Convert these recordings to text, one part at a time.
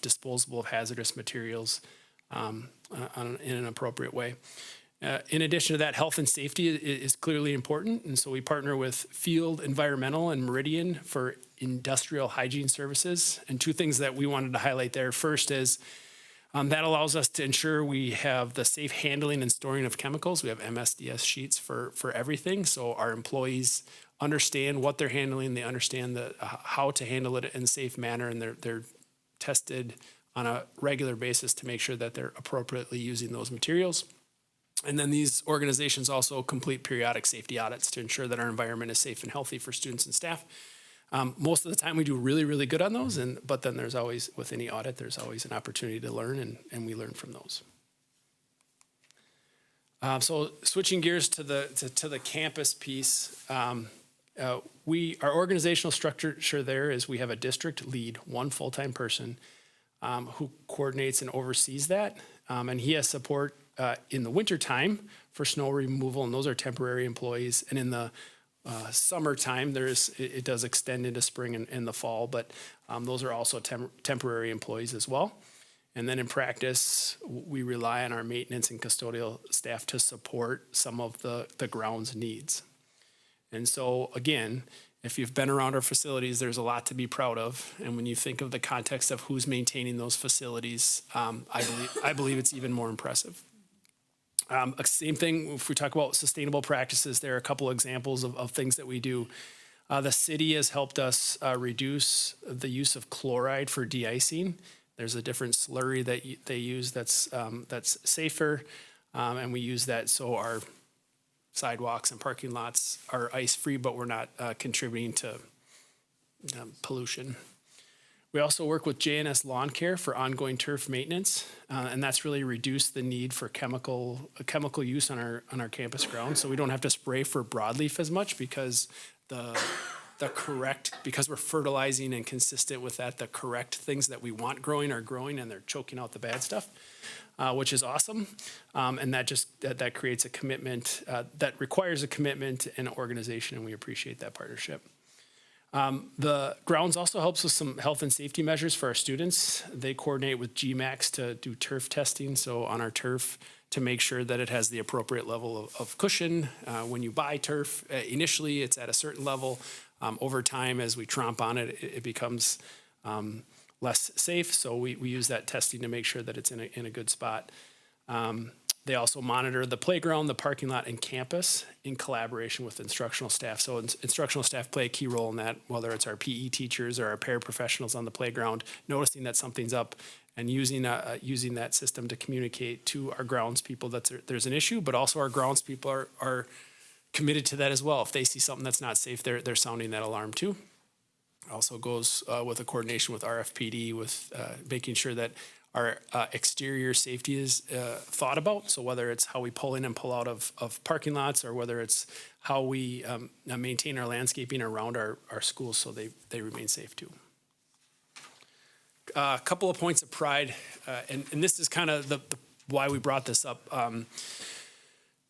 disposable of hazardous materials in an appropriate way. In addition to that, health and safety is clearly important, and so we partner with Field Environmental and Meridian for industrial hygiene services. And two things that we wanted to highlight there. First is that allows us to ensure we have the safe handling and storing of chemicals. We have MSDS sheets for everything, so our employees understand what they're handling, they understand how to handle it in a safe manner, and they're tested on a regular basis to make sure that they're appropriately using those materials. And then these organizations also complete periodic safety audits to ensure that our environment is safe and healthy for students and staff. Most of the time we do really, really good on those, but then there's always, with any audit, there's always an opportunity to learn, and we learn from those. So switching gears to the campus piece, our organizational structure there is we have a district lead, one full-time person who coordinates and oversees that, and he has support in the wintertime for snow removal, and those are temporary employees. And in the summertime, it does extend into spring and the fall, but those are also temporary employees as well. And then in practice, we rely on our maintenance and custodial staff to support some of the grounds needs. And so again, if you've been around our facilities, there's a lot to be proud of. And when you think of the context of who's maintaining those facilities, I believe it's even more impressive. Same thing, if we talk about sustainable practices, there are a couple of examples of things that we do. The city has helped us reduce the use of chloride for de-icing. There's a different slurry that they use that's safer, and we use that so our sidewalks and parking lots are ice-free, but we're not contributing to pollution. We also work with J&S Lawn Care for ongoing turf maintenance, and that's really reduced the need for chemical use on our campus grounds. So we don't have to spray for broadleaf as much because because we're fertilizing and consistent with that, the correct things that we want growing are growing, and they're choking out the bad stuff, which is awesome. And that creates a commitment that requires a commitment and organization, and we appreciate that partnership. The grounds also helps with some health and safety measures for our students. They coordinate with GMAX to do turf testing, so on our turf, to make sure that it has the appropriate level of cushion. When you buy turf, initially it's at a certain level. Over time, as we tromp on it, it becomes less safe, so we use that testing to make sure that it's in a good spot. They also monitor the playground, the parking lot, and campus in collaboration with instructional staff. So instructional staff play a key role in that, whether it's our PE teachers or our paraprofessionals on the playground, noticing that something's up and using that system to communicate to our grounds people that there's an issue, but also our grounds people are committed to that as well. If they see something that's not safe, they're sounding that alarm too. Also goes with a coordination with RFPD, with making sure that our exterior safety is thought about. So whether it's how we pull in and pull out of parking lots, or whether it's how we maintain our landscaping around our schools so they remain safe too. A couple of points of pride, and this is kind of why we brought this up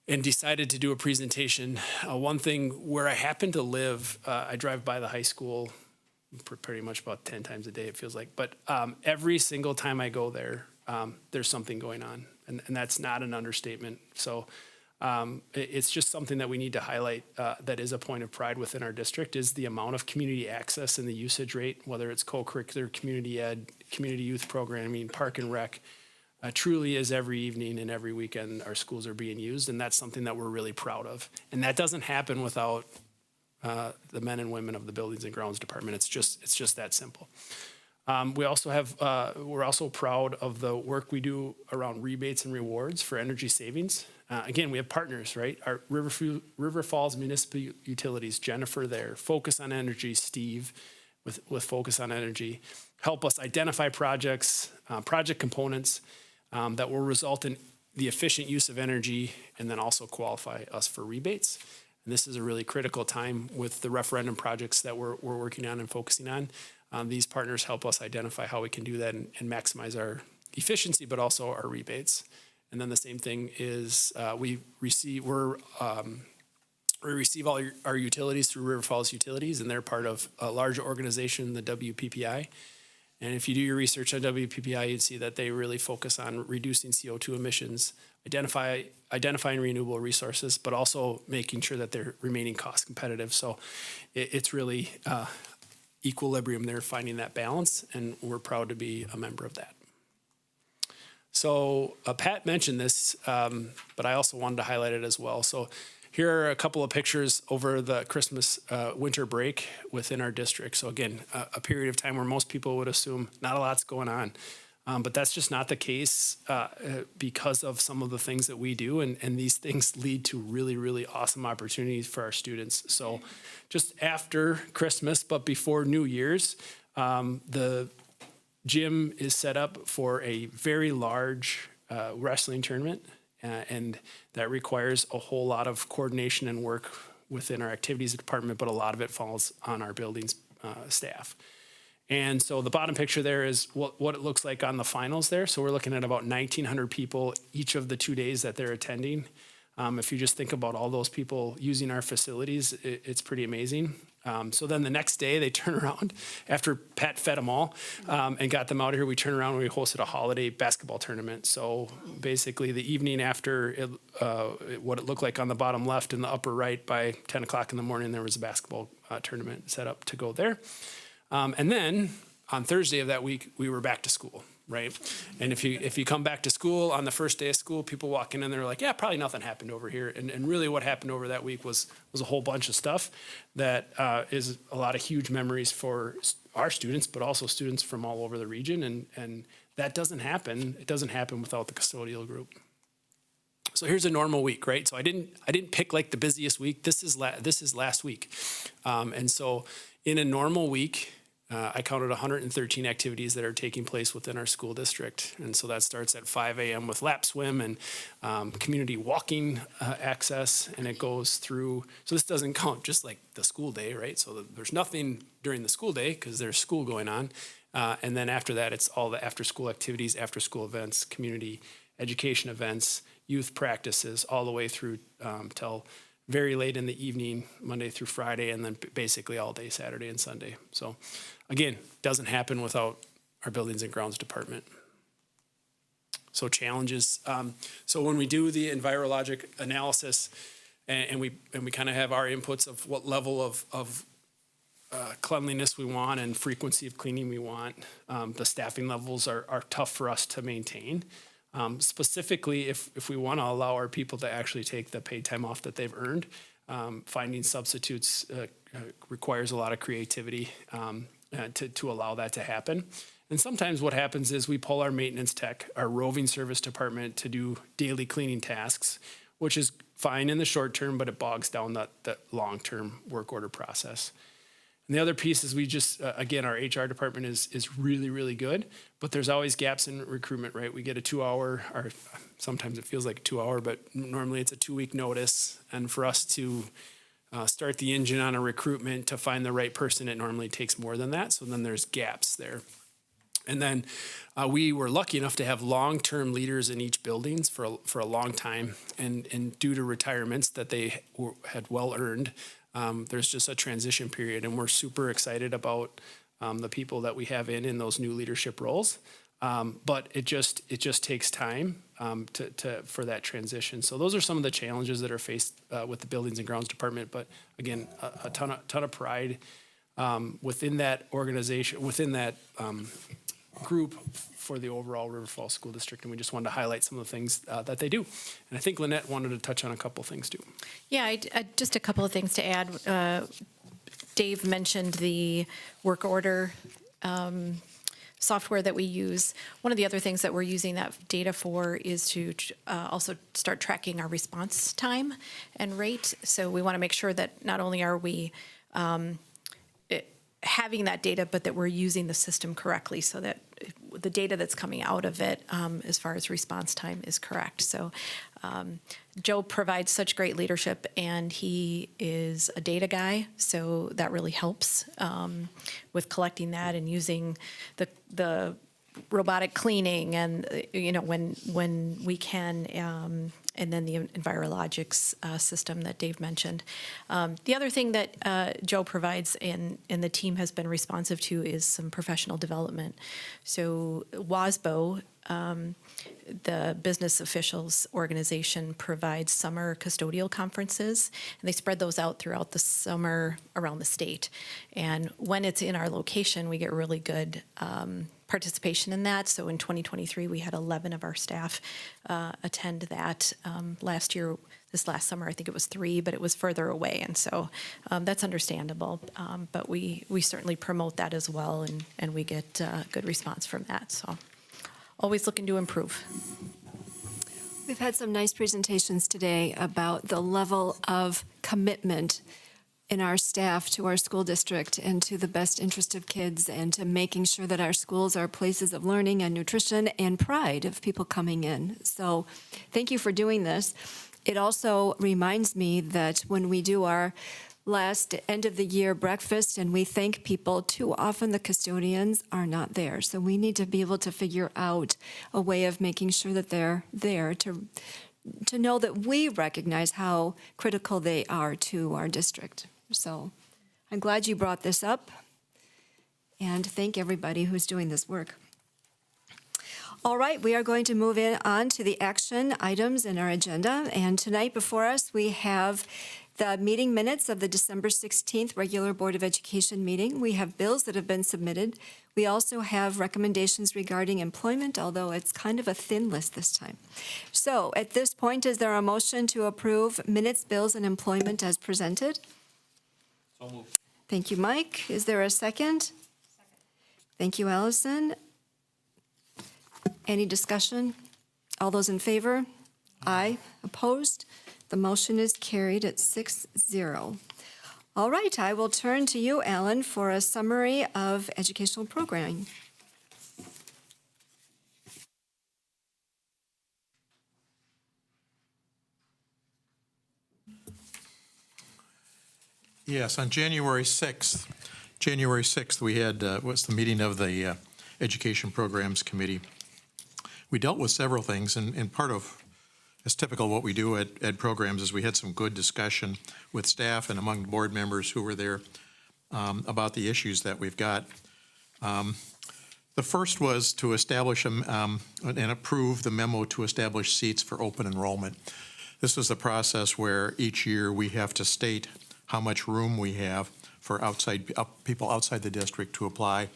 and decided to do a presentation. One thing where I happen to live, I drive by the high school pretty much about 10 times a day, it feels like. But every single time I go there, there's something going on. And that's not an understatement. So it's just something that we need to highlight that is a point of pride within our district, is the amount of community access and the usage rate, whether it's co-curricular, community ed, community youth programming, park and rec. Truly is every evening and every weekend our schools are being used. And that's something that we're really proud of. And that doesn't happen without the men and women of the Buildings and Grounds Department. It's just that simple. We're also proud of the work we do around rebates and rewards for energy savings. Again, we have partners, right? Our River Falls Municipal Utilities, Jennifer there, Focus on Energy, Steve with Focus on Energy, help us identify projects, project components that will result in the efficient use of energy, and then also qualify us for rebates. And this is a really critical time with the referendum projects that we're working on and focusing on. These partners help us identify how we can do that and maximize our efficiency, but also our rebates. And then the same thing is we receive all our utilities through River Falls Utilities, and they're part of a large organization, the WPPI. And if you do your research on WPPI, you'd see that they really focus on reducing CO2 emissions, identifying renewable resources, but also making sure that they're remaining cost competitive. So it's really equilibrium there, finding that balance, and we're proud to be a member of that. So Pat mentioned this, but I also wanted to highlight it as well. So here are a couple of pictures over the Christmas winter break within our district. So again, a period of time where most people would assume not a lot's going on. But that's just not the case because of some of the things that we do. And these things lead to really, really awesome opportunities for our students. So just after Christmas, but before New Year's, the gym is set up for a very large wrestling tournament. And that requires a whole lot of coordination and work within our activities department, but a lot of it falls on our buildings staff. And so the bottom picture there is what it looks like on the finals there. So we're looking at about 1,900 people each of the 2 days that they're attending. If you just think about all those people using our facilities, it's pretty amazing. So then the next day they turn around after Pat fed them all and got them out of here. We turn around and we hosted a holiday basketball tournament. So basically the evening after what it looked like on the bottom left and the upper right, by 10 o'clock in the morning, there was a basketball tournament set up to go there. And then on Thursday of that week, we were back to school, right? And if you come back to school on the first day of school, people walk in and they're like, yeah, probably nothing happened over here. And really what happened over that week was a whole bunch of stuff that is a lot of huge memories for our students, but also students from all over the region. And that doesn't happen. It doesn't happen without the custodial group. So here's a normal week, right? So I didn't pick like the busiest week. This is last week. And so in a normal week, I counted 113 activities that are taking place within our school district. And so that starts at 5 a.m. with lap swim and community walking access. And it goes through, so this doesn't count just like the school day, right? So there's nothing during the school day because there's school going on. And then after that, it's all the after school activities, after school events, community education events, youth practices, all the way through till very late in the evening, Monday through Friday, and then basically all day Saturday and Sunday. So again, doesn't happen without our buildings and grounds department. So challenges. So when we do the envirologic analysis and we kind of have our inputs of what level of cleanliness we want and frequency of cleaning we want, the staffing levels are tough for us to maintain. Specifically, if we want to allow our people to actually take the paid time off that they've earned, finding substitutes requires a lot of creativity to allow that to happen. And sometimes what happens is we pull our maintenance tech, our roving service department, to do daily cleaning tasks, which is fine in the short term, but it bogs down that long-term work order process. And the other piece is we just, again, our HR department is really, really good, but there's always gaps in recruitment, right? We get a 2-hour, or sometimes it feels like a 2-hour, but normally it's a 2-week notice. And for us to start the engine on a recruitment to find the right person, it normally takes more than that. So then there's gaps there. And then we were lucky enough to have long-term leaders in each buildings for a long time. And due to retirements that they had well earned, there's just a transition period, and we're super excited about the people that we have in those new leadership roles. But it just takes time for that transition. So those are some of the challenges that are faced with the buildings and grounds department. But again, a ton of pride within that organization, within that group for the overall River Falls School District, and we just wanted to highlight some of the things that they do. And I think Lynette wanted to touch on a couple things too. Yeah, just a couple of things to add. Dave mentioned the work order software that we use. One of the other things that we're using that data for is to also start tracking our response time and rate. So we want to make sure that not only are we having that data, but that we're using the system correctly so that the data that's coming out of it as far as response time is correct. So Joe provides such great leadership, and he is a data guy, so that really helps with collecting that and using the robotic cleaning, and when we can and then the Envirologics system that Dave mentioned. The other thing that Joe provides and the team has been responsive to is some professional development. So WASBO, the Business Officials Organization, provides summer custodial conferences, and they spread those out throughout the summer around the state. And when it's in our location, we get really good participation in that. So in 2023, we had 11 of our staff attend that. Last year, this last summer, I think it was 3, but it was further away. And so that's understandable. But we certainly promote that as well, and we get good response from that. So always looking to improve. We've had some nice presentations today about the level of commitment in our staff to our school district and to the best interest of kids and to making sure that our schools are places of learning and nutrition and pride of people coming in. So thank you for doing this. It also reminds me that when we do our last end of the year breakfast and we thank people, too often the custodians are not there. So we need to be able to figure out a way of making sure that they're there to know that we recognize how critical they are to our district. So I'm glad you brought this up, and thank everybody who's doing this work. All right, we are going to move on to the action items in our agenda, and tonight before us we have the meeting minutes of the December 16th regular Board of Education meeting. We have bills that have been submitted. We also have recommendations regarding employment, although it's kind of a thin list this time. So at this point, is there a motion to approve minutes, bills, and employment as presented? So moved. Thank you, Mike. Is there a second? Thank you, Allison. Any discussion? All those in favor? Aye. Opposed? The motion is carried at 6-0. All right, I will turn to you, Alan, for a summary of educational programming. Yes, on January 6th, we had, was the meeting of the Education Programs Committee. We dealt with several things, and part of, as typical what we do at Ed Programs, is we had some good discussion with staff and among board members who were there about the issues that we've got. The first was to establish and approve the memo to establish seats for open enrollment. This is a process where each year we have to state how much room we have for people outside the district to apply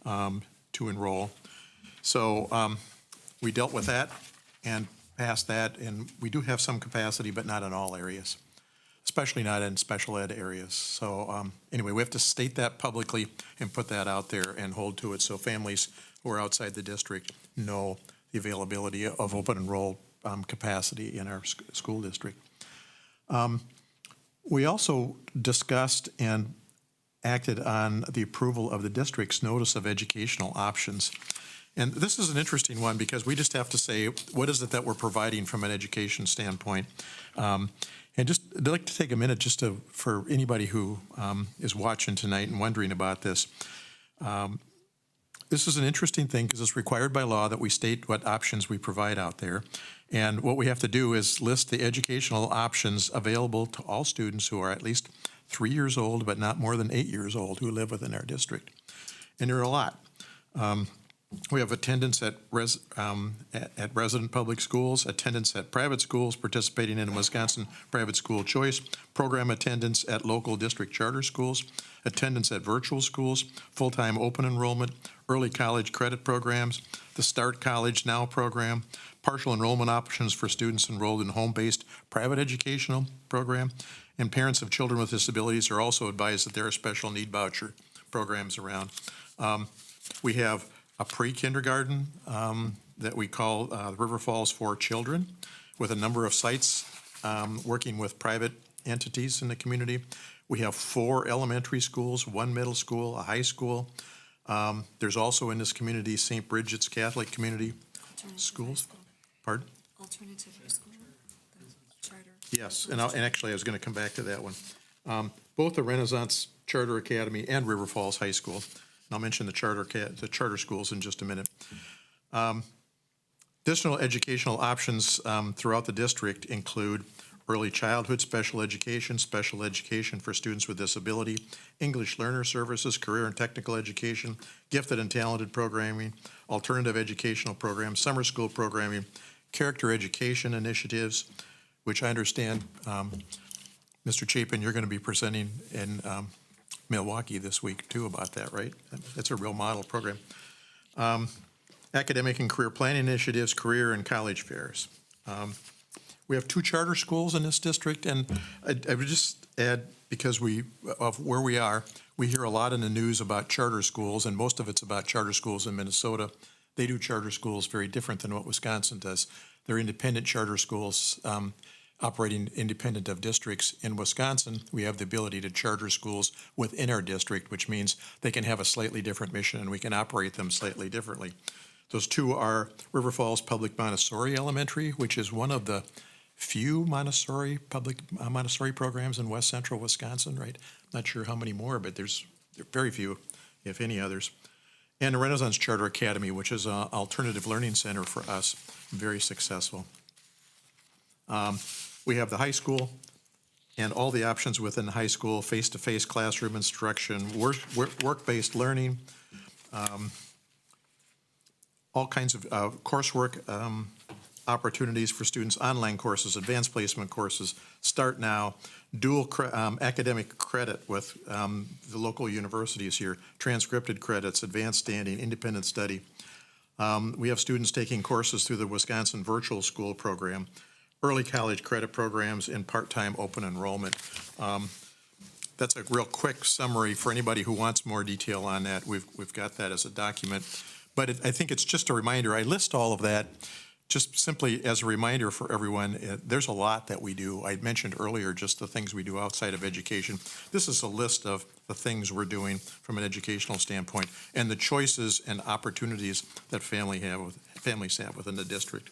to enroll. So we dealt with that and passed that, and we do have some capacity, but not in all areas, especially not in special ed areas. So anyway, we have to state that publicly and put that out there and hold to it so families who are outside the district know the availability of open enroll capacity in our school district. We also discussed and acted on the approval of the district's notice of educational options. And this is an interesting one because we just have to say, what is it that we're providing from an education standpoint? And just, I'd like to take a minute just to, for anybody who is watching tonight and wondering about this. This is an interesting thing because it's required by law that we state what options we provide out there. And what we have to do is list the educational options available to all students who are at least 3 years old, but not more than 8 years old, who live within our district. And there are a lot. We have attendance at resident public schools, attendance at private schools participating in Wisconsin Private School Choice, program attendance at local district charter schools, attendance at virtual schools, full-time open enrollment, early college credit programs, the Start College Now program, partial enrollment options for students enrolled in home-based private educational program, and parents of children with disabilities are also advised that there are special need voucher programs around. We have a pre-kindergarten that we call River Falls for Children, with a number of sites working with private entities in the community. We have 4 elementary schools, 1 middle school, a high school. There's also in this community St. Bridget's Catholic Community Schools. Pardon? Alternative high school, the charter. Yes, and actually I was going to come back to that one. Both the Renaissance Charter Academy and River Falls High School. And I'll mention the charter schools in just a minute. Additional educational options throughout the district include early childhood special education for students with disability, English learner services, career and technical education, gifted and talented programming, alternative educational programs, summer school programming, character education initiatives, which I understand, Mr. Chapin, you're going to be presenting in Milwaukee this week too about that, right? It's a real model program. Academic and career planning initiatives, career and college fairs. We have 2 charter schools in this district, and I would just add, because of where we are, we hear a lot in the news about charter schools, and most of it's about charter schools in Minnesota. They do charter schools very different than what Wisconsin does. They're independent charter schools operating independent of districts. In Wisconsin, we have the ability to charter schools within our district, which means they can have a slightly different mission and we can operate them slightly differently. Those 2 are River Falls Public Montessori Elementary, which is one of the few public Montessori programs in west central Wisconsin, right? Not sure how many more, but there's very few, if any others. And the Renaissance Charter Academy, which is an alternative learning center for us, very successful. We have the high school and all the options within the high school, face-to-face classroom instruction, work-based learning, all kinds of coursework opportunities for students, online courses, advanced placement courses, Start Now, dual academic credit with the local universities here, transcripted credits, advanced standing, independent study. We have students taking courses through the Wisconsin Virtual School Program, early college credit programs, and part-time open enrollment. That's a real quick summary for anybody who wants more detail on that. We've got that as a document. But I think it's just a reminder. I list all of that just simply as a reminder for everyone. There's a lot that we do. I mentioned earlier just the things we do outside of education. This is a list of the things we're doing from an educational standpoint and the choices and opportunities that families have within the district.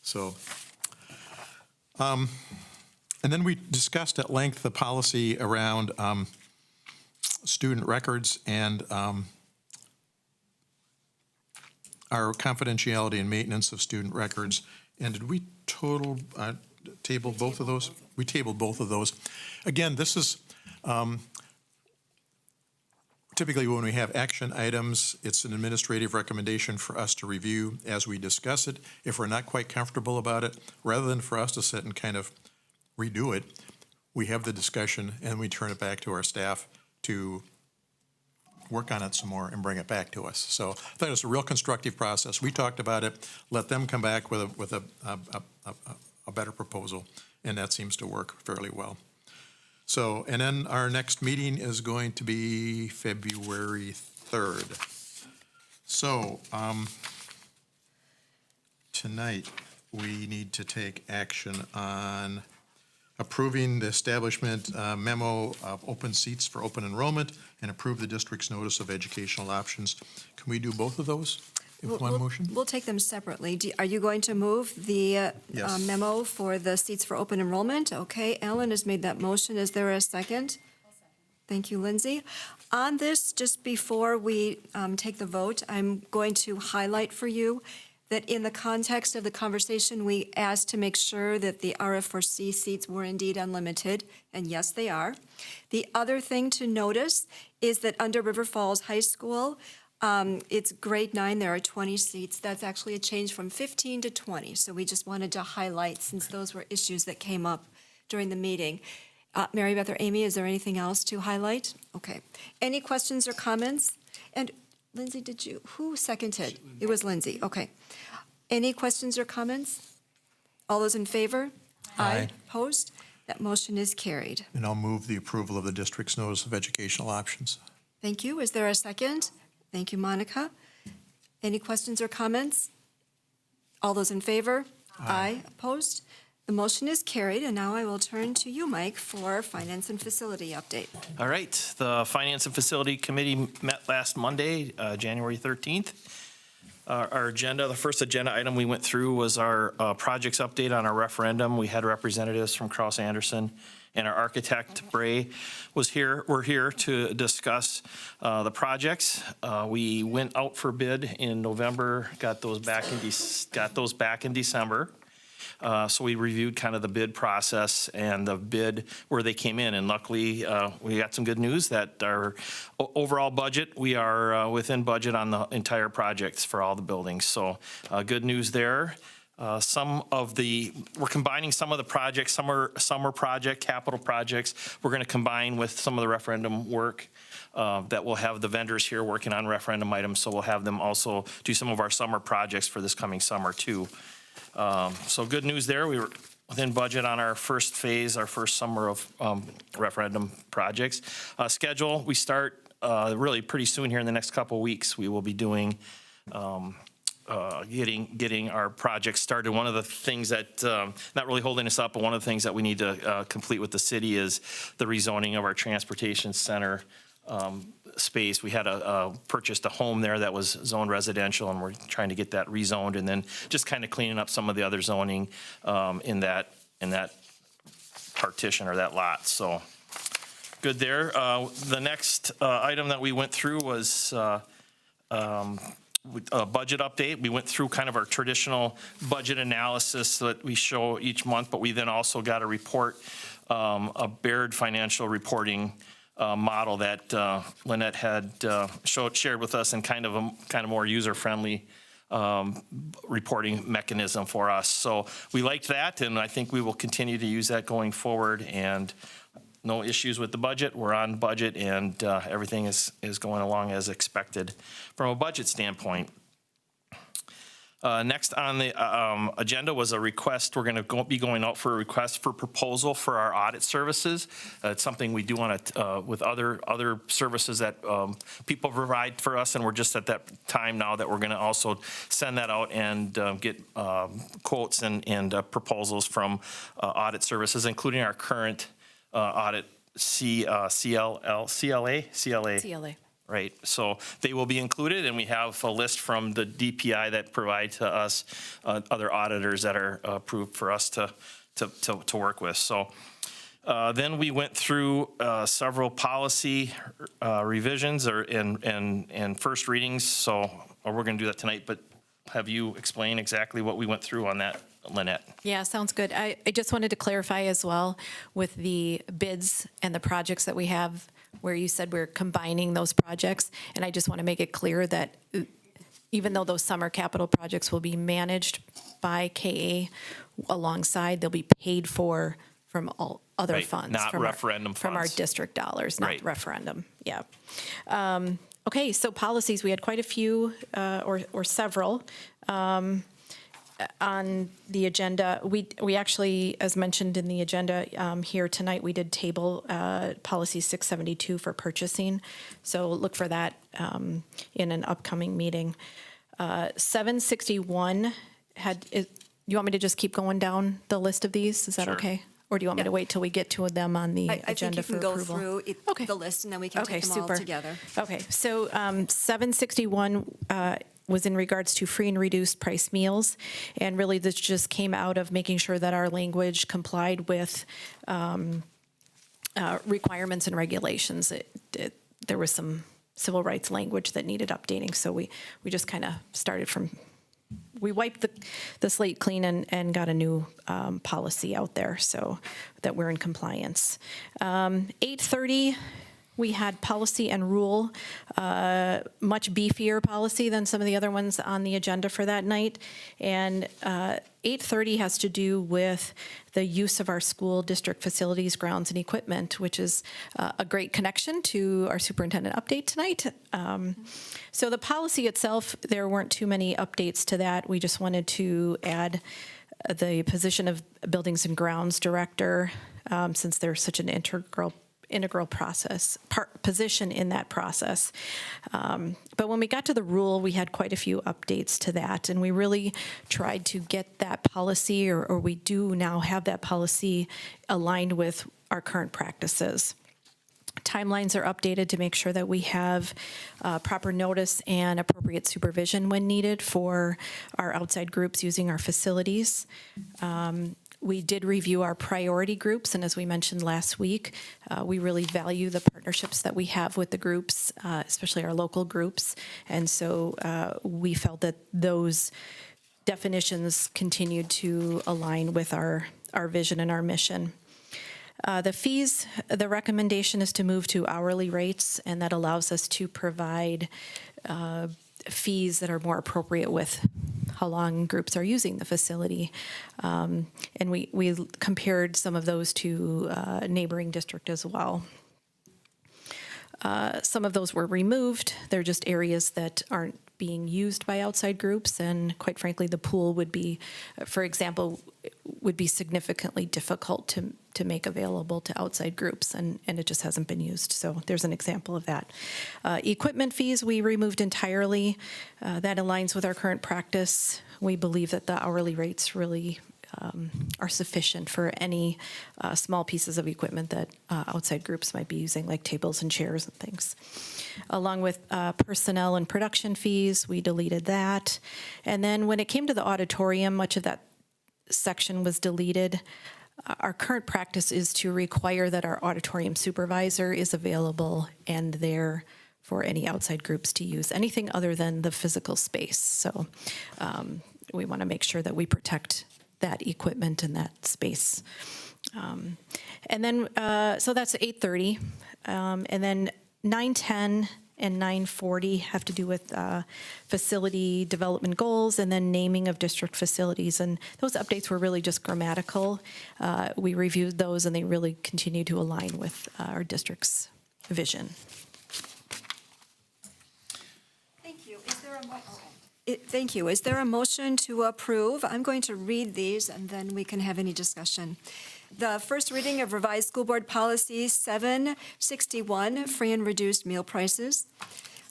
So, and then we discussed at length the policy around student records and our confidentiality and maintenance of student records. And did we table both of those? We tabled both of those. Again, this is typically when we have action items, it's an administrative recommendation for us to review as we discuss it. If we're not quite comfortable about it, rather than for us to sit and kind of redo it, we have the discussion and we turn it back to our staff to work on it some more and bring it back to us. So I thought it was a real constructive process. We talked about it, let them come back with a better proposal, and that seems to work fairly well. So, and then our next meeting is going to be February 3rd. So, tonight we need to take action on approving the establishment memo of open seats for open enrollment and approve the district's notice of educational options. Can we do both of those in one motion? We'll take them separately. Are you going to move the Yes. memo for the seats for open enrollment? Okay, Ellen has made that motion. Is there a second? Thank you, Lindsay. On this, just before we take the vote, I'm going to highlight for you that in the context of the conversation, we asked to make sure that the RF4C seats were indeed unlimited, and yes, they are. The other thing to notice is that under River Falls High School, it's grade 9, there are 20 seats. That's actually a change from 15 to 20, so we just wanted to highlight since those were issues that came up during the meeting. Mary Beth or Amy, is there anything else to highlight? Okay. Any questions or comments? And Lindsay, who seconded? It was Lindsay, okay. Any questions or comments? All those in favor? Aye. Opposed? That motion is carried. And I'll move the approval of the district's notice of educational options. Thank you. Is there a second? Thank you, Monica. Any questions or comments? All those in favor? Aye. Opposed? The motion is carried, and now I will turn to you, Mike, for Finance and Facility update. All right, the Finance and Facility Committee met last Monday, January 13th. our agenda. The first agenda item we went through was our projects update on our referendum. We had representatives from Cross Anderson, and our architect, Bray, was here. We're here to discuss the projects. We went out for bid in November, got those back in December. So we reviewed kind of the bid process and the bid where they came in. And luckily, we got some good news that our overall budget, we are within budget on the entire projects for all the buildings. So good news there. We're combining some of the projects, summer project, capital projects. We're going to combine with some of the referendum work that we'll have the vendors here working on referendum items. So we'll have them also do some of our summer projects for this coming summer too. So good news there. We were within budget on our first phase, our first summer of referendum projects. Schedule, we start really pretty soon here in the next couple of weeks. We will be doing getting our projects started. One of the things that, not really holding us up, but one of the things that we need to complete with the city is the rezoning of our transportation center space. We had purchased a home there that was zoned residential, and we're trying to get that rezoned, and then just kind of cleaning up some of the other zoning in that partition or that lot. So good there. The next item that we went through was a budget update. We went through kind of our traditional budget analysis that we show each month, but we then also got a report, a Baird financial reporting model that Lynette had shared with us, and kind of more user-friendly reporting mechanism for us. So we liked that, and I think we will continue to use that going forward. And no issues with the budget. We're on budget, and everything is going along as expected from a budget standpoint. Next on the agenda was a request. We're going to be going out for a request for proposal for our audit services. It's something we do with other services that people provide for us, and we're just at that time now that we're going to also send that out and get quotes and proposals from audit services, including our current audit CLA. Right, so they will be included, and we have a list from the DPI that provide to us other auditors that are approved for us to work with. So then we went through several policy revisions and first readings. So we're going to do that tonight, but have you explain exactly what we went through on that, Lynette? Yeah, sounds good. I just wanted to clarify as well with the bids and the projects that we have, where you said we're combining those projects. And I just want to make it clear that even though those summer capital projects will be managed by KA alongside, they'll be paid for from all other Right, funds. not from referendum From our funds. district dollars, not Right. referendum. Yeah. Okay, so policies, we had quite a few or several. On the agenda, we actually, as mentioned in the agenda here tonight, we did table policy 672 for purchasing. So look for that in an upcoming meeting. 761 you want me to just keep going down the list of these? Is that Sure. okay? Or do you want me to wait till we get to them on the I think agenda you for can go approval? through Okay. the list, and then we can Okay, take them all super. together. Okay, so 761 was in regards to free and reduced price meals. And really, this just came out of making sure that our language complied with requirements and regulations. There was some civil rights language that needed updating, so we just kind of started from, we wiped the slate clean and got a new policy out there so that we're in compliance. 830, we had policy and rule, much beefier policy than some of the other ones on the agenda for that night. And 830 has to do with the use of our school district facilities, grounds, and equipment, which is a great connection to our superintendent update tonight. So the policy itself, there weren't too many updates to that. We just wanted to add the position of Buildings and Grounds Director, since there's such an integral position in that process. But when we got to the rule, we had quite a few updates to that, and we really tried to get that policy, or we do now have that policy aligned with our current practices. timelines are updated to make sure that we have proper notice and appropriate supervision when needed for our outside groups using our facilities. We did review our priority groups, and as we mentioned last week, we really value the partnerships that we have with the groups, especially our local groups. And so we felt that those definitions continued to align with our vision and our mission. The fees, the recommendation is to move to hourly rates, and that allows us to provide fees that are more appropriate with how long groups are using the facility. And we compared some of those to a neighboring district as well. Some of those were removed. They're just areas that aren't being used by outside groups, and quite frankly, the pool would be, for example, would be significantly difficult to make available to outside groups, and it just hasn't been used. So there's an example of that. Equipment fees we removed entirely. That aligns with our current practice. We believe that the hourly rates really are sufficient for any small pieces of equipment that outside groups might be using, like tables and chairs and things. Along with personnel and production fees, we deleted that. And then when it came to the auditorium, much of that section was deleted. Our current practice is to require that our auditorium supervisor is available and there for any outside groups to use anything other than the physical space. So we want to make sure that we protect that equipment and that space. And then, so that's 8:30. And then 9:10 and 9:40 have to do with facility development goals and then naming of district facilities. And those updates were really just grammatical. We reviewed those and they really continue to align with our district's vision. Thank you. Thank you. Is there a motion to approve? I'm going to read these, and then we can have any discussion. The first reading of revised school board policy 761, free and reduced meal prices.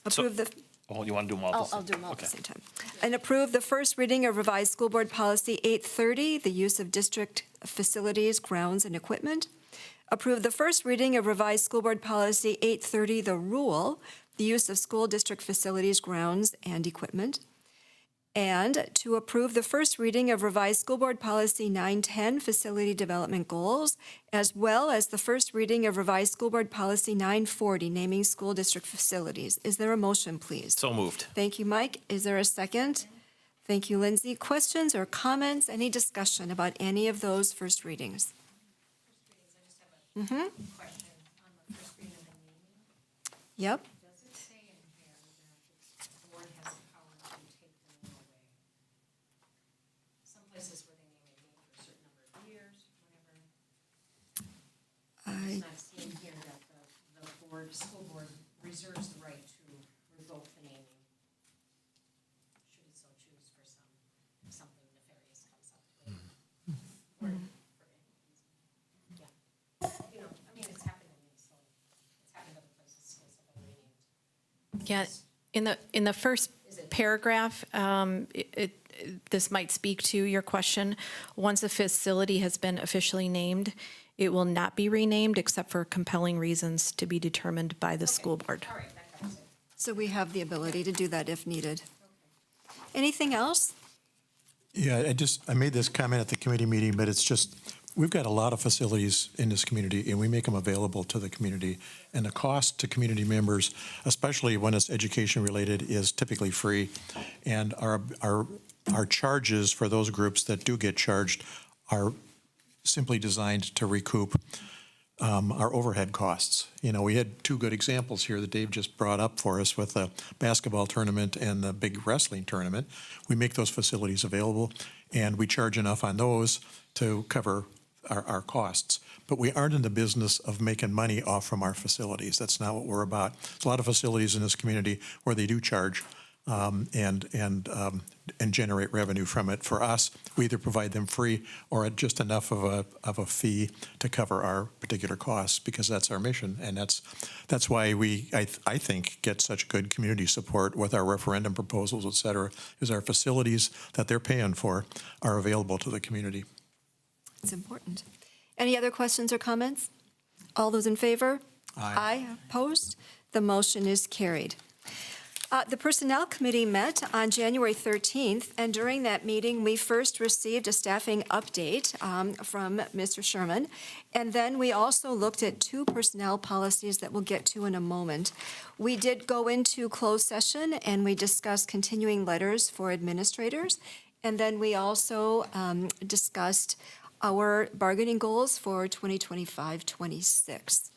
Approve the. Oh, you want to do them all? I'll do them all at the Okay. same time. And approve the first reading of revised school board policy 830, the use of district facilities, grounds, and equipment. Approve the first reading of revised school board policy 830, the rule, the use of school district facilities, grounds, and equipment. And to approve the first reading of revised school board policy 910, facility development goals, as well as the first reading of revised school board policy 940, naming school district facilities. Is there a motion, please? So moved. Thank you, Mike. Is there a second? Thank you, Lindsay. Questions or comments, any discussion about any of those first readings? Question on the first reading of the naming. Yep. Does it say in here that the board has the power to take the name away? Some places where they name a name for a certain number of years, whatever. It's not seen here that the board, school board reserves the right to revoke the naming, should it so choose for something nefarious comes up later. Or for any reason. Yeah. You know, I mean, it's happened in these, so it's happened other places, schools have been renamed. Yeah, in the first paragraph, this might speak to your question. Once a facility has been officially named, it will not be renamed except for compelling reasons to be determined by the school board. All right, that covers it. So we have the ability to do that if needed. Anything else? Yeah, I made this comment at the committee meeting, but it's just, we've got a lot of facilities in this community, and we make them available to the community. And the cost to community members, especially when it's education-related, is typically free. And our charges for those groups that do get charged are simply designed to recoup our overhead costs. You know, we had two good examples here that Dave just brought up for us with the basketball tournament and the big wrestling tournament. We make those facilities available, and we charge enough on those to cover our costs. But we aren't in the business of making money off from our facilities. That's not what we're about. There's a lot of facilities in this community where they do charge and generate revenue from it. For us, we either provide them free or at just enough of a fee to cover our particular costs, because that's our mission, and that's why I think get such good community support with our referendum proposals, et cetera, is our facilities that they're paying for are available to the community. It's important. Any other questions or comments? All those in favor? Aye. Opposed? The motion is carried. The Personnel Committee met on January 13th, and during that meeting, we first received a staffing update from Mr. Sherman, and then we also looked at 2 personnel policies that we'll get to in a moment. We did go into closed session, and we discussed continuing letters for administrators, and then we also discussed our bargaining goals for 2025-26.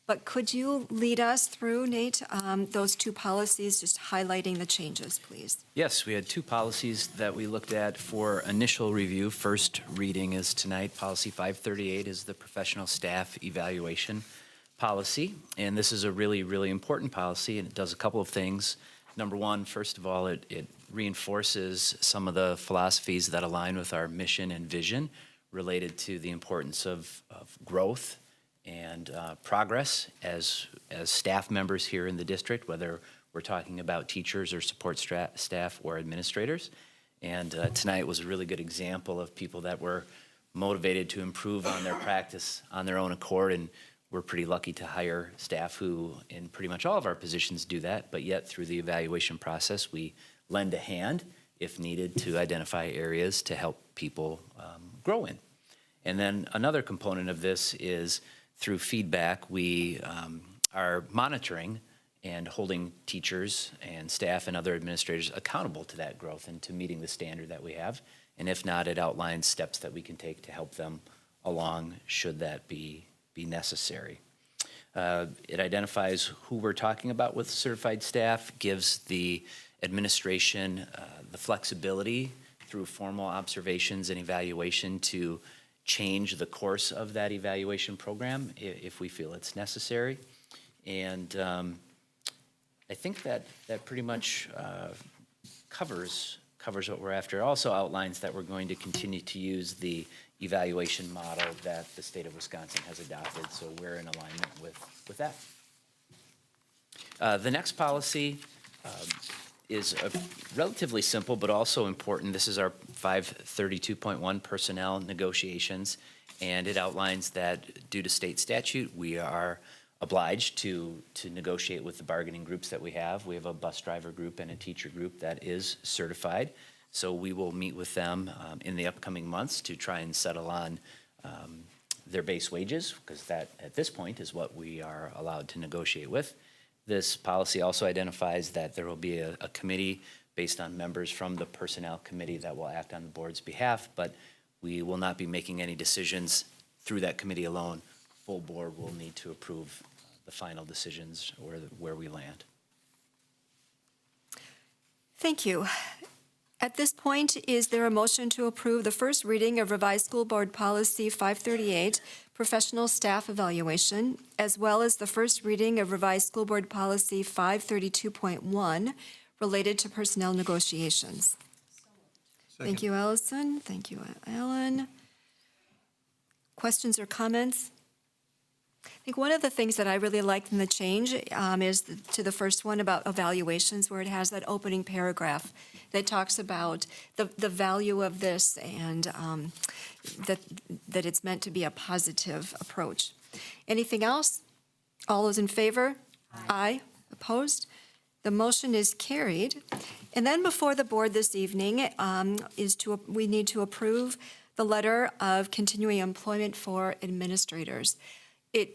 But could you lead us through, Nate, those 2 policies, just highlighting the changes, please? Yes, we had 2 policies that we looked at for initial review. First reading is tonight. Policy 538 is the professional staff evaluation policy. And this is a really, really important policy, and it does a couple of things. Number one, first of all, it reinforces some of the philosophies that align with our mission and vision related to the importance of growth and progress as staff members here in the district, whether we're talking about teachers or support staff or administrators. And tonight was a really good example of people that were motivated to improve on their practice on their own accord. And we're pretty lucky to hire staff who, in pretty much all of our positions, do that. But yet, through the evaluation process, we lend a hand, if needed, to identify areas to help people grow in. And then another component of this is through feedback, we are monitoring and holding teachers and staff and other administrators accountable to that growth and to meeting the standard that we have. And if not, it outlines steps that we can take to help them along should that be necessary. It identifies who we're talking about with certified staff, gives the administration the flexibility through formal observations and evaluation to change the course of that evaluation program if we feel it's necessary. And I think that pretty much covers what we're after. It also outlines that we're going to continue to use the evaluation model that the state of Wisconsin has adopted, so we're in alignment with that. The next policy is relatively simple, but also important. This is our 532.1 personnel negotiations, and it outlines that due to state statute, we are obliged to negotiate with the bargaining groups that we have. We have a bus driver group and a teacher group that is certified, so we will meet with them in the upcoming months to try and settle on their base wages, because that, at this point, is what we are allowed to negotiate with. This policy also identifies that there will be a committee based on members from the Personnel Committee that will act on the board's behalf, but we will not be making any decisions through that committee alone. Full board will need to approve the final decisions or where we land. Thank you. At this point, is there a motion to approve the first reading of revised school board policy 538, professional staff evaluation, as well as the first reading of revised school board policy 532.1 related to personnel negotiations? Thank you, Allison. Thank you, Alan. Questions or comments? I think one of the things that I really liked in the change is to the first one about evaluations, where it has that opening paragraph that talks about the value of this and that it's meant to be a positive approach. Anything else? All those in favor? Aye. Opposed? The motion is carried. And then before the board this evening we need to approve the letter of continuing employment for administrators.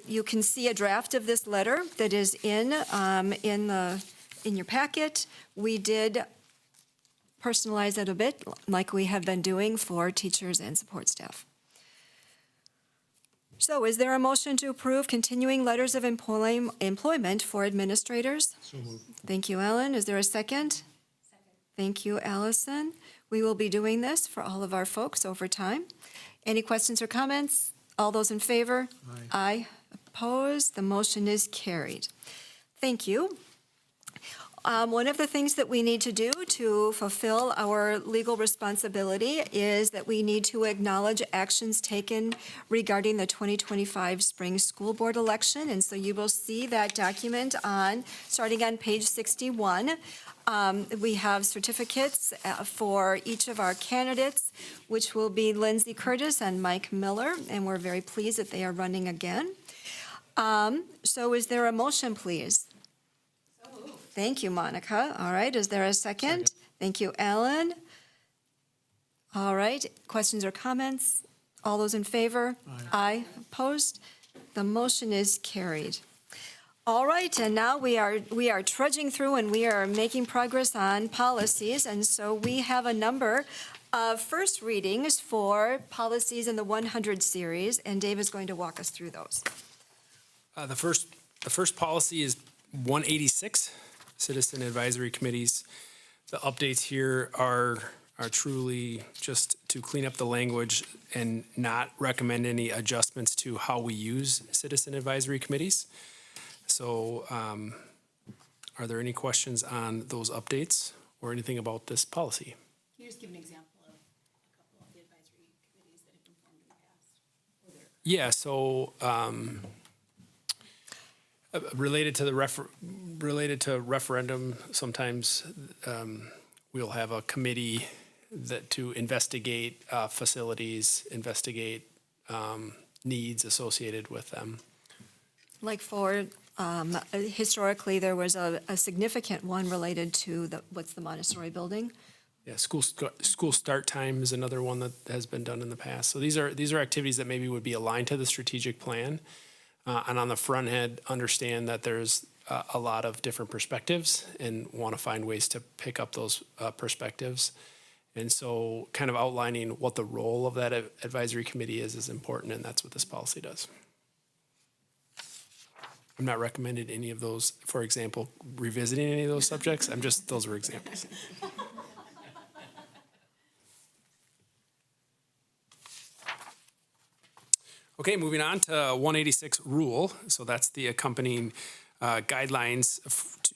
You can see a draft of this letter that is in your packet. We did personalize it a bit, like we have been doing for teachers and support staff. So is there a motion to approve continuing letters of employment for administrators? So moved. Thank you, Ellen. Is there a second? Second. Thank you, Allison. We will be doing this for all of our folks over time. Any questions or comments? All those in favor? Aye. Aye. Opposed? The motion is carried. Thank you. One of the things that we need to do to fulfill our legal responsibility is that we need to acknowledge actions taken regarding the 2025 spring school board election. And so you will see that document starting on page 61. We have certificates for each of our candidates, which will be Lindsay Curtis and Mike Miller, and we're very pleased that they are running again. So is there a motion, please? Thank you, Monica. All right, is there a second? Thank you, Ellen. All right, questions or comments? All those in favor? Aye. Opposed? The motion is carried. All right, and now we are trudging through and we are making progress on policies. And so we have a number of first readings for policies in the 100 series, and Dave is going to walk us through those. The first policy is 186, Citizen Advisory Committees. The updates here are truly just to clean up the language and not recommend any adjustments to how we use citizen advisory committees. So are there any questions on those updates or anything about this policy? Can you just give an example of a couple of the advisory committees that have been formed in the past? Yeah, so related to referendum, sometimes we'll have a committee to investigate facilities, investigate needs associated with them. Like for, historically, there was a significant one related to what's the Montessori building? Yeah, school start time is another one that has been done in the past. So these are activities that maybe would be aligned to the strategic plan, and on the front end, understand that there's a lot of different perspectives and want to find ways to pick up those perspectives. And so kind of outlining what the role of that advisory committee is important, and that's what this policy does. I'm not recommending any of those, for example, revisiting any of those subjects. Those were examples. Okay, moving on to 186 rule. So that's the accompanying guidelines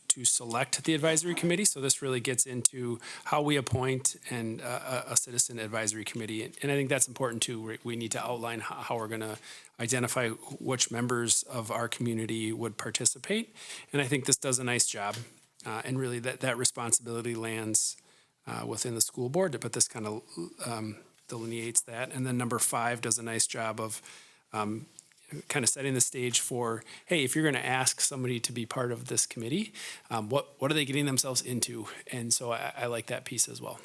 to select the advisory committee. So this really gets into how we appoint a citizen advisory committee. And I think that's important too. We need to outline how we're going to identify which members of our community would participate. And I think this does a nice job. And really that responsibility lands within the school board, but this kind of delineates that. And then number 5 does a nice job of kind of setting the stage for, hey, if you're going to ask somebody to be part of this committee, what are they getting themselves into? And so I like that piece as well.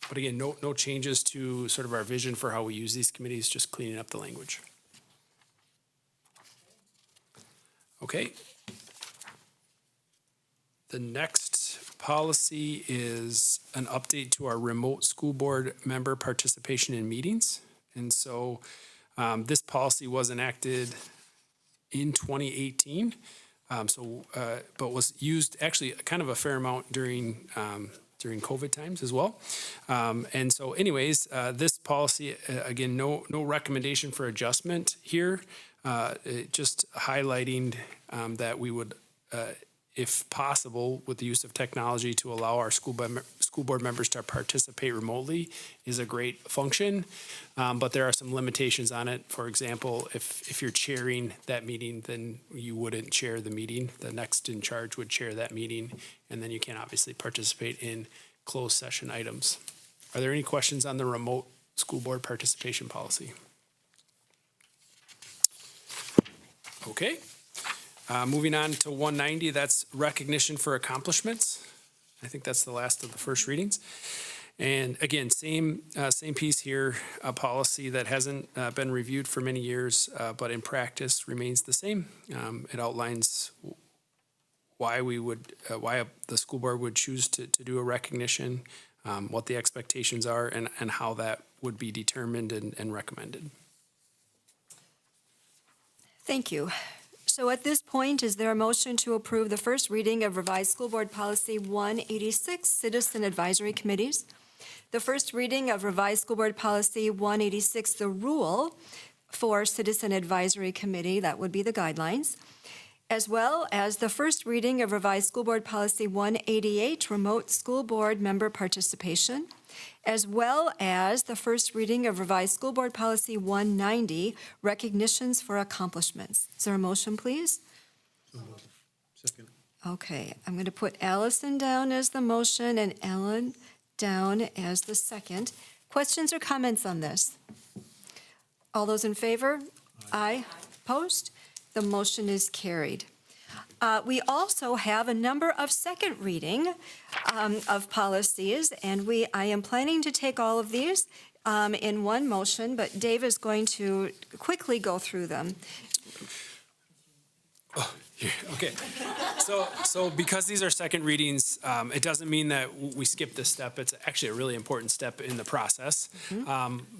But again, no changes to sort of our vision for how we use these committees, just cleaning up the language. Okay. The next policy is an update to our remote school board member participation in meetings. And so this policy was enacted in 2018, but was used actually kind of a fair amount during COVID times as well. And so anyways, this policy, again, no recommendation for adjustment here, just highlighting that we would, if possible, with the use of technology to allow our school board members to participate remotely is a great function, but there are some limitations on it. For example, if you're chairing that meeting, then you wouldn't chair the meeting. The next in charge would chair that meeting, and then you can obviously participate in closed session items. Are there any questions on the remote school board participation policy? Okay. Moving on to 190, that's recognition for accomplishments. I think that's the last of the first readings. And again, same piece here, a policy that hasn't been reviewed for many years, but in practice remains the same. It outlines why the school board would choose to do a recognition, what the expectations are, and how that would be determined and recommended. Thank you. So at this point, is there a motion to approve the first reading of revised school board policy 186, citizen advisory committees? The first reading of revised school board policy 186, the rule for citizen advisory committee, that would be the guidelines, as well as the first reading of revised school board policy 188, remote school board member participation, as well as the first reading of revised school board policy 190, recognitions for accomplishments. Is there a motion, please? Second. Okay, I'm going to put Allison down as the motion and Ellen down as the second. Questions or comments on this? All those in favor? Aye. Opposed? The motion is carried. We also have a number of second reading of policies, and I am planning to take all of these in one motion, but Dave is going to quickly go through them. Okay, so because these are second readings, it doesn't mean that we skip this step. It's actually a really important step in the process.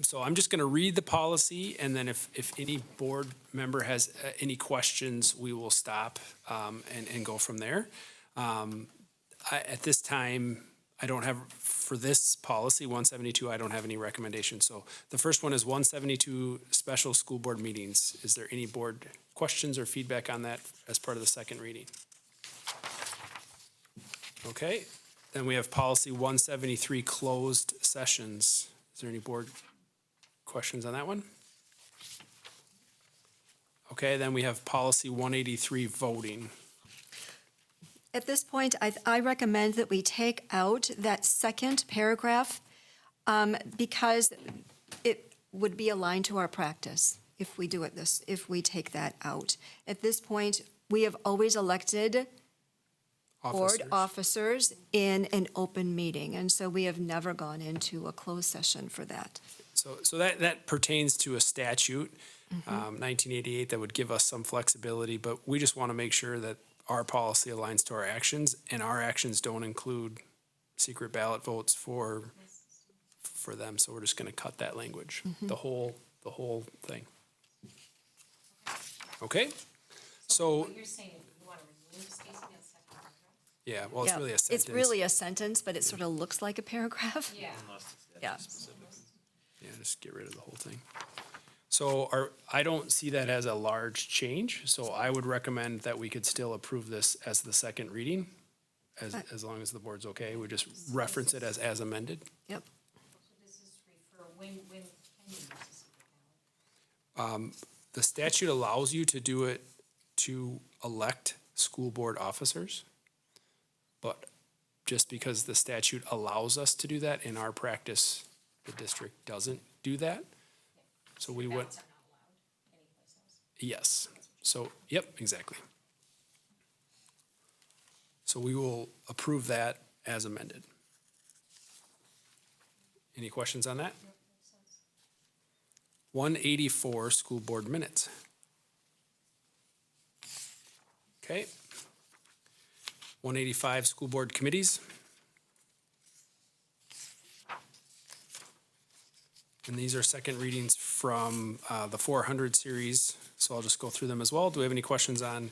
So I'm just going to read the policy, and then if any board member has any questions, we will stop and go from there. At this time, I don't have, for this policy, 172, I don't have any recommendations. So the first one is 172, special school board meetings. Is there any board questions or feedback on that as part of the second reading? Okay, then we have policy 173, closed sessions. Is there any board questions on that one? Okay, then we have policy 183, voting. At this point, I recommend that we take out that second paragraph because it would be aligned to our practice if we do it if we take that out. At this point, we have always elected board officers in an open meeting, and so we have never gone into a closed session for that. So that pertains to a statute, 1988, that would give us some flexibility, but we just want to make sure that our policy aligns to our actions, and our actions don't include secret ballot votes for them. So we're just going to cut that language, the whole thing. Okay, so What you're saying, you want to remove Stacy that second paragraph? yeah, well, it's Yeah, really a sentence. It's really a sentence, but it sort of looks like a paragraph. Yeah. Yeah. Yeah, just get rid of the whole thing. So I don't see that as a large change, so I would recommend that we could still approve this as the second reading, as long as the board's okay. We just reference it as amended. Yep. So this is refer, when can you use a secret ballot? The statute allows you to do it to elect school board officers, but just because the statute allows us to do that, in our practice, the district doesn't do that. So we would, Ballots are not allowed anyplace else. yes, so, yep, exactly. So we will approve that as amended. Any questions on that? 184, school board minutes. Okay. 185, school board committees. And these are second readings from the 400 series, so I'll just go through them as well. Do we have any questions on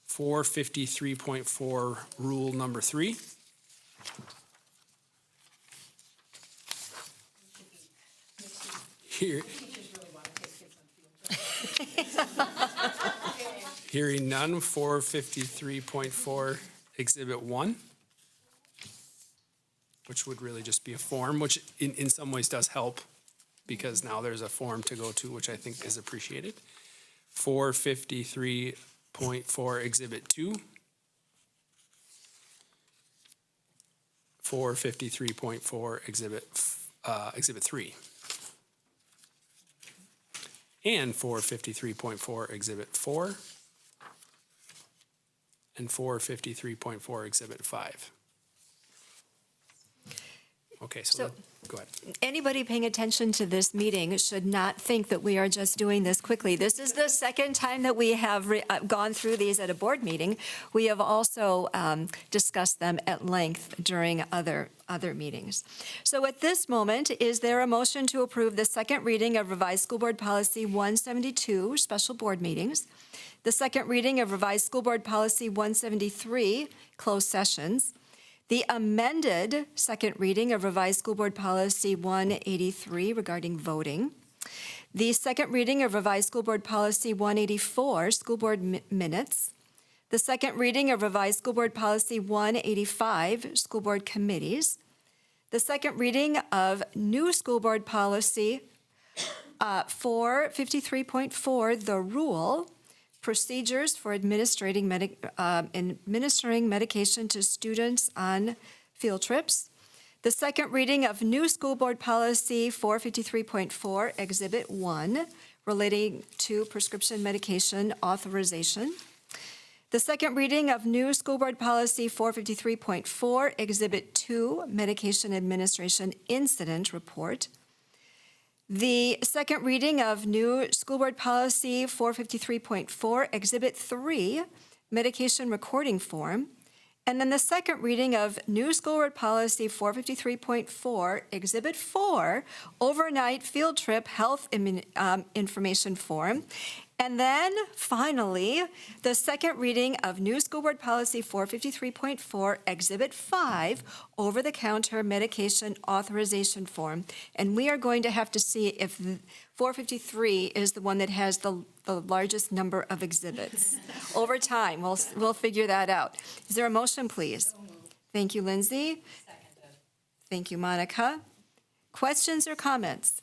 453.4, rule number 3? Here. Hearing none, 453.4, exhibit 1, which would really just be a form, which in some ways does help, because now there's a form to go to, which I think is appreciated. 453.4, exhibit 2. 453.4, exhibit 3. And 453.4, exhibit 4. And 453.4, exhibit 5. Okay, so go ahead. Anybody paying attention to this meeting should not think that we are just doing this quickly. This is the second time that we have gone through these at a board meeting. We have also discussed them at length during other meetings. So at this moment, is there a motion to approve the second reading of revised school board policy 172, special board meetings, the second reading of revised school board policy 173, closed sessions, the amended second reading of revised school board policy 183 regarding voting, the second reading of revised school board policy 184, school board minutes, the second reading of revised school board policy 185, school board committees, the second reading of new school board policy 453.4, the rule, procedures for administering medication to students on field trips. The second reading of new school board policy 453.4, exhibit 1, relating to prescription medication authorization. The second reading of new School Board Policy 453.4, Exhibit 2, Medication Administration Incident Report. The second reading of new School Board Policy 453.4, Exhibit 3, Medication Recording Form. And then the second reading of new School Board Policy 453.4, Exhibit 4, Overnight Field Trip Health Information Form. And then finally, the second reading of new School Board Policy 453.4, Exhibit 5, Over-the-Counter Medication Authorization Form. And we are going to have to see if 453 is the one that has the largest number of exhibits. Over time, we'll figure that out. Is there a motion, please? Thank you, Lindsay. Thank you, Monica. Questions or comments?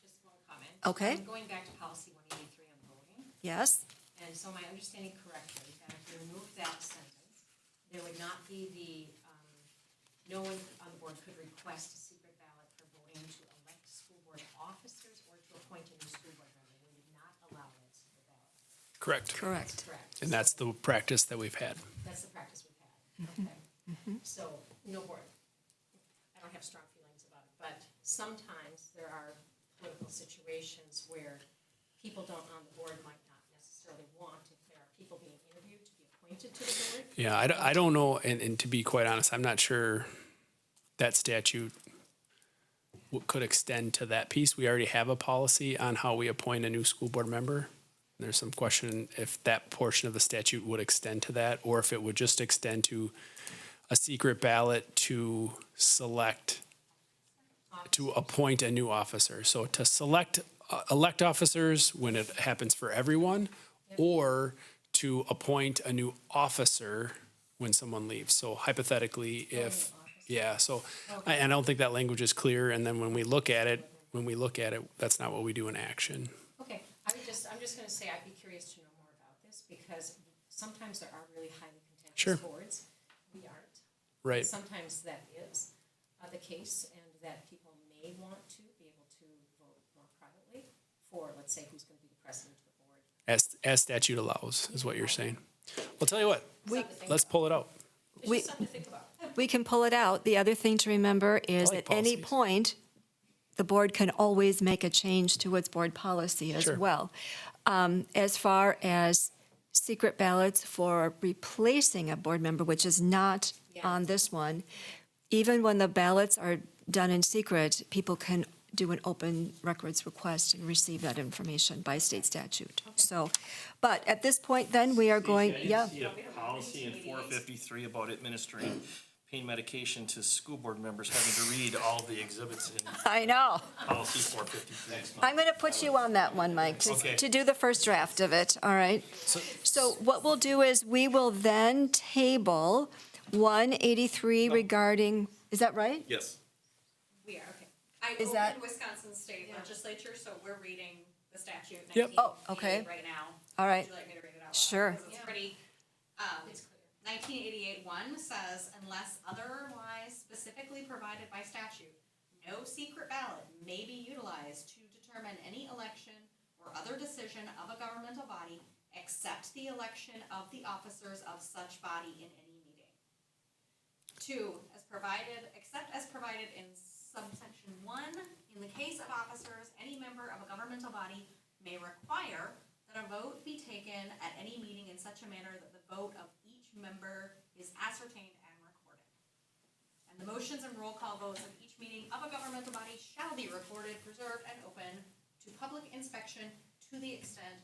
Just one comment. Okay. Going back to policy 183 on voting, Yes? and so my understanding correctly, that if you remove that sentence, there would not be no one on the board could request a secret ballot for voting to elect school board officers or to appoint a new school board member. We would not allow that secret ballot. Correct. Correct. Correct. And that's the practice that we've had. That's the practice we've had. Okay. So, no board. I don't have strong feelings about it, but sometimes there are political situations where people don't on the board might not necessarily want, if there are people being interviewed, to be appointed to the board. Yeah, I don't know, and to be quite honest, I'm not sure that statute could extend to that piece. We already have a policy on how we appoint a new school board member. There's some question if that portion of the statute would extend to that, or if it would just extend to a secret ballot to select, to appoint a new officer. So to select, elect officers when it happens for everyone, or to appoint a new officer when someone leaves. So hypothetically, if, yeah, so I don't think that language is clear. And then when we look at it, that's not what we do in action. Okay, I'm just gonna say, I'd be curious to know more about this, because sometimes there are really highly Sure. contentious boards. We aren't. Right. Sometimes that is the case, and that people may want to be able to vote more privately for, let's say, who's gonna be the president of the board. As statute allows, is what you're saying. Well, tell you what, Something to think let's about. pull it out. It's We- just something to think about. We can pull it out. The other thing to remember is I like at any policies. point, the board can always make a change to its board policy as Sure. well. As far as secret ballots for replacing a board member, which is not on this one, even when the ballots are done in secret, people can do an open records request and receive that information by state statute. So, but at this point, then, we are going, yeah. See a policy in 453 about administering pain medication to school board members, having to read all the exhibits in I know. policy 453. I'm going to put you on that one, Mike, Okay. to do the first draft of it, all right? So what we'll do is we will then table 183 regarding, is that right? Yes. We are, okay. I Is that- opened Wisconsin State Legislature, so we're reading the statute Yep. Oh, okay. 1988 right now. All right. Would you like me to read it out loud? Sure. Because it's pretty, 1988-1 says, unless otherwise specifically provided by statute, no secret ballot may be utilized to determine any election or other decision of a governmental body except the election of the officers of such body in any meeting. 2, except as provided in subsection 1, in the case of officers, any member of a governmental body may require that a vote be taken at any meeting in such a manner that the vote of each member is ascertained and recorded. And the motions and roll call votes of each meeting of a governmental body shall be recorded, preserved, and open to public inspection to the extent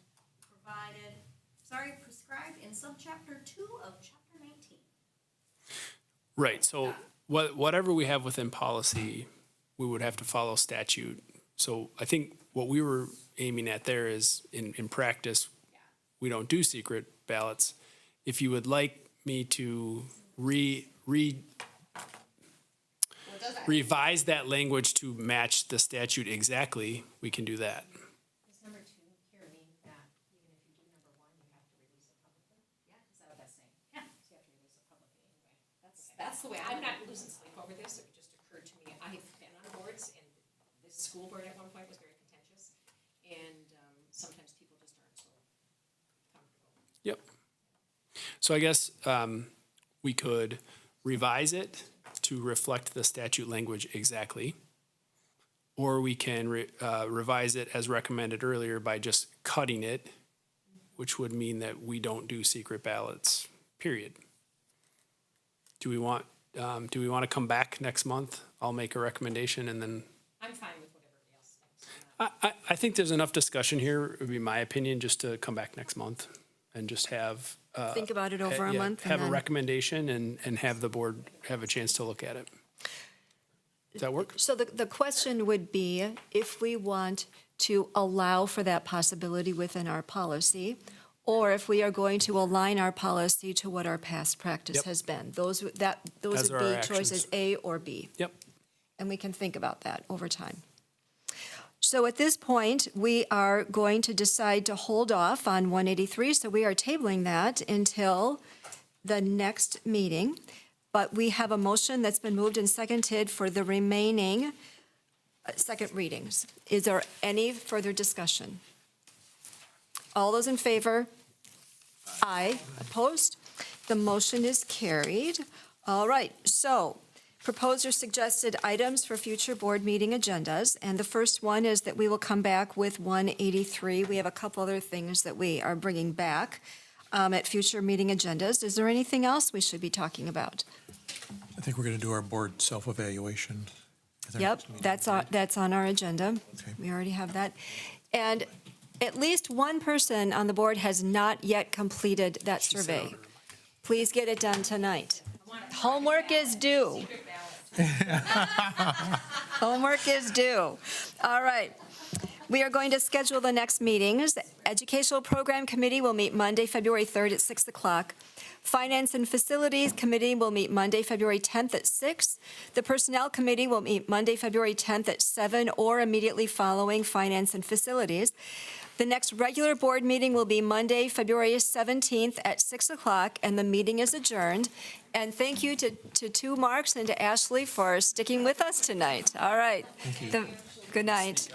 prescribed in subchapter 2 of chapter 19. Right, so whatever we have within policy, we would have to follow statute. So I think what we were aiming at there is, in practice, we don't do secret ballots. If you would like me to revise that language to match the statute exactly, we can do that. Does number 2 here mean that even if you do number 1, you have to release it publicly? Yeah, is that what that's saying? Yeah. So you have to release it publicly anyway. That's the way, I'm not losing sleep over this, it just occurred to me, I've been on boards, and this school board at one point was very contentious, and So I guess we could revise it to reflect the statute language exactly, or we can revise it as recommended earlier by just cutting it, which would mean that we don't do secret ballots, period. Do we want to come back next month? I'll make a recommendation and then. I'm fine with what everybody else thinks. I think there's enough discussion here, it would be my opinion, just to come back next month and just have. Think about it over a yeah, month. and Have a then- recommendation and have the board have a chance to look at it. Does that work? So the question would be if we want to allow for that possibility within our policy, or if we are going to align our policy to what our past practice Yep. has been. Those As would are be our choices actions. A or B. Yep. And we can think about that over time. So at this point, we are going to decide to hold off on 183, so we are tabling that until the next meeting. But we have a motion that's been moved and seconded for the remaining second readings. Is there any further discussion? All those in favor? Aye. Opposed? The motion is carried. All right, so proposed or suggested items for future board meeting agendas. And the first one is that we will come back with 183. We have a couple other things that we are bringing back at future meeting agendas. Is there anything else we should be talking about? I think we're going to do our board self-evaluation. at our Yep, next meeting. that's on our agenda. Okay. We already have that. And at least one person on the board has not yet completed that survey. Please get it done tonight. Homework is due. Homework is due. All right. We are going to schedule the next meetings. Educational Program Committee will meet Monday, February 3rd at 6 o'clock. Finance and Facilities Committee will meet Monday, February 10th at 6. The Personnel Committee will meet Monday, February 10th at 7 or immediately following Finance and Facilities. The next regular board meeting will be Monday, February 17th at 6 o'clock, and the meeting is adjourned. And thank you to Marks and to Ashley for sticking with us tonight. All right. Good night.